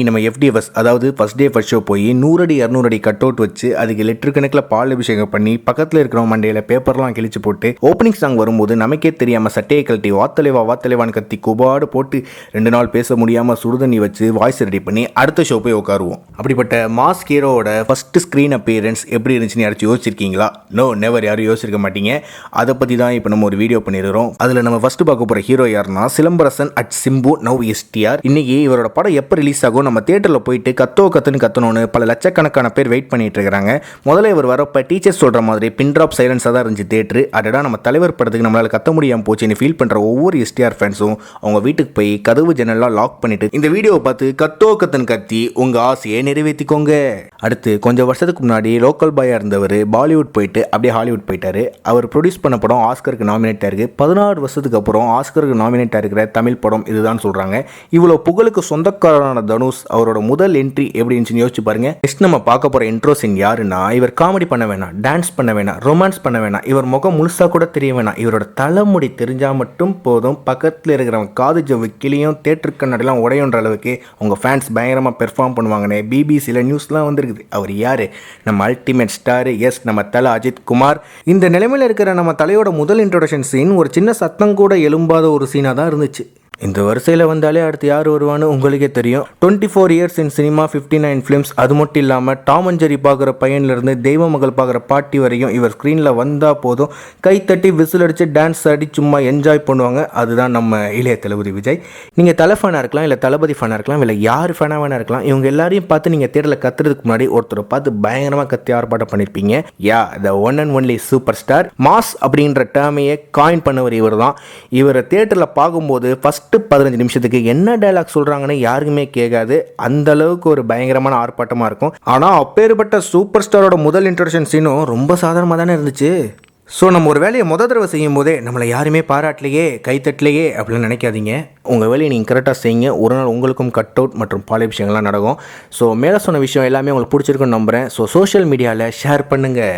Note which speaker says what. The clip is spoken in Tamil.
Speaker 1: நம்ம எஃப்டிஎஃப்எஸ் அதாவது ஃபர்ஸ்ட் டே ஃபர்ஸ்ட் ஷோ போய் 100 அடி 200 அடி கட் அவுட் வச்சு அதுக்கு லிட்டர் கணக்கில் பால் அபிஷேகம் பண்ணி பக்கத்தில் இருக்கிற மண்டையில் பேப்பர்லாம் கிழிச்சு போட்டு ஓப்பனிங் சாங் வரும்போது நமக்கே தெரியாமல் சட்டையை கழட்டி வாத்தலைவான்னு கத்தி குபாடு போட்டு 2 நாள் பேச முடியாமல் சுடுதண்ணி வச்சு வாய்ஸ் ரெடி பண்ணி அடுத்த ஷோ போய் உட்காருவோம். அப்படிப்பட்ட மாஸ் ஹீரோவோட ஃபர்ஸ்ட் ஸ்க்ரீன் அப்பியரன்ஸ் எப்படி இருந்துச்சுன்னு யாராச்சும் யோசிச்சிருக்கீங்களா? நோ, நெவர், யாரும் யோசிச்சிருக்க மாட்டீங்க. அதை பற்றி தான் இப்போ நம்ம ஒரு வீடியோ பண்ணிடுறோம். அதில் நம்ம ஃபர்ஸ்ட் பார்க்க போகிற ஹீரோ யாருன்னா Silambarasan at Simbu now STR. இன்னைக்கு இவரோட படம் எப்போ ரிலீஸ் ஆகும், நம்ம தியேட்டரில் போயிட்டு கத்தணும்னு பல லட்சக்கணக்கான பேர் வெயிட் பண்ணிட்டு இருக்காங்க. முதல்ல இவர் வரப்ப டீச்சர்ஸ் சொல்ற மாதிரி பின் ட்ராப் சைலன்ஸாக தான் இருந்துச்சு தியேட்டர். அடடா, நம்ம தலைவர் படத்துக்கு நம்மளால கத்த முடியாமல் போச்சுன்னு ஃபீல் பண்ற ஒவ்வொரு எஸ்டிஆர் ஃபேன்ஸும் அவங்க வீட்டுக்கு போய் கதவு ஜன்னல்லாம் லாக் பண்ணிட்டு இந்த வீடியோவை பார்த்து கத்துன்னு கத்தி உங்க ஆசையை நிறைவேற்றிக்கோங்க. அடுத்து கொஞ்சம் வருஷத்துக்கு முன்னாடி லோக்கல் பாயா இருந்தவர் பாலிவுட் போயிட்டு அப்படியே ஹாலிவுட் போயிட்டாரு. அவர் ப்ரொடியூஸ் பண்ண படம் ஆஸ்கருக்கு நாமினேட் ஆயிருக்கு. 16 வருஷத்துக்கு அப்புறம் ஆஸ்கருக்கு நாமினேட் ஆயிருக்கிற தமிழ் படம் இதுதான் சொல்றாங்க. இவ்வளோ புகழுக்கு சொந்தக்காரரான தனுஷ் அவரோட முதல் என்ட்ரி எப்படி இருந்துச்சுன்னு யோசிச்சு பாருங்க. நெக்ஸ்ட் நம்ம பார்க்க போற இன்ட்ரோ சீன் யாருன்னா, இவர் காமெடி பண்ண வேணாம், டான்ஸ் பண்ண வேணாம், ரொமான்ஸ் பண்ண வேணாம், இவர் முகம் முழுசா கூட தெரிய வேணாம், இவரோட தலைமுடி தெரிஞ்சா மட்டும் போதும். பக்கத்தில் இருக்கிறவங்க காது ஜவ்வு கிளியும் தேட்டர் கண்ணாடிலாம் உடையன்ற அளவுக்கு உங்க ஃபேன்ஸ் பயங்கரமா பெர்ஃபார்ம் பண்ணுவாங்கன்னு பிபிசியில் நியூஸ்லாம் வந்திருக்குது. அவர் யாரு? நம்ம அல்டிமேட் ஸ்டார், எஸ், நம்ம தலை அஜித் குமார். இந்த நிலைமையில் இருக்கிற நம்ம தலையோட முதல் இன்ட்ரோடக்ஷன் சீன் ஒரு சின்ன சத்தம் கூட எழும்பாத ஒரு சீனாக தான் இருந்துச்சு. இந்த வரிசையில் வந்தாலே அடுத்து யார் வருவான்னு உங்களுக்கே தெரியும். 24 இயர்ஸ் இன் சினிமா, 59 ஃபிலிம்ஸ். அது மட்டும் இல்லாமல் டாம் அண்ட் ஜெர்ரி பார்க்குற பையன்லேருந்து தெய்வ மகள் பார்க்குற பாட்டி வரையும் இவர் ஸ்க்ரீனில் வந்தால் போதும் கைத்தட்டி விசில் அடித்து டான்ஸ் ஆடி சும்மா என்ஜாய் பண்ணுவாங்க. அதுதான் நம்ம இளைய தளபதி விஜய். நீங்கள் தலை ஃபேனாக இருக்கலாம், இல்லை தளபதி ஃபேனாக இருக்கலாம், இல்லை யார் ஃபேனாக வேணா இருக்கலாம். இவங்க எல்லாரையும் பார்த்து நீங்கள் தேட்டரில் கத்துறதுக்கு முன்னாடி ஒருத்தரை பார்த்து பயங்கரமாக கத்தி ஆர்ப்பாட்டம் பண்ணியிருப்பீங்க. Yeah, the one and only super star. Mass அப்படின்ற டேர்மையே காயின் பண்ணவர் இவர் தான். இவரை தேட்டரில் பார்க்கும்போது ஃபஸ்ட் 15 நிமிஷத்துக்கு என்ன டயலாக் சொல்றாங்கன்னு யாருக்குமே கேட்காது. அந்த அளவுக்கு ஒரு பயங்கரமான ஆர்ப்பாட்டமா இருக்கும். ஆனா அப்பேற்பட்ட சூப்பர் ஸ்டாரோட முதல் இன்ட்ரோடக்ஷன் சீனும் ரொம்ப சாதாரணமாக தானே இருந்துச்சு. ஸோ நம்ம ஒரு வேலையை தடவை செய்யும் போதே நம்மளை யாருமே பாராட்டலையே, கைத்தட்டலையே அப்படின்னு நினைக்காதீங்க. உங்கள் வேலையை நீங்கள் கரெக்டாக செய்யுங்க. ஒரு நாள் உங்களுக்கும் கட் அவுட் மற்றும் பாலை விஷயங்கள்லாம் நடக்கும். ஸோ மேலே சொன்ன விஷயம் எல்லாமே உங்களுக்கு பிடிச்சிருக்குன்னு நம்புகிறேன். ஸோ சோஷியல் மீடியாவில் ஷேர் பண்ணுங்கள்.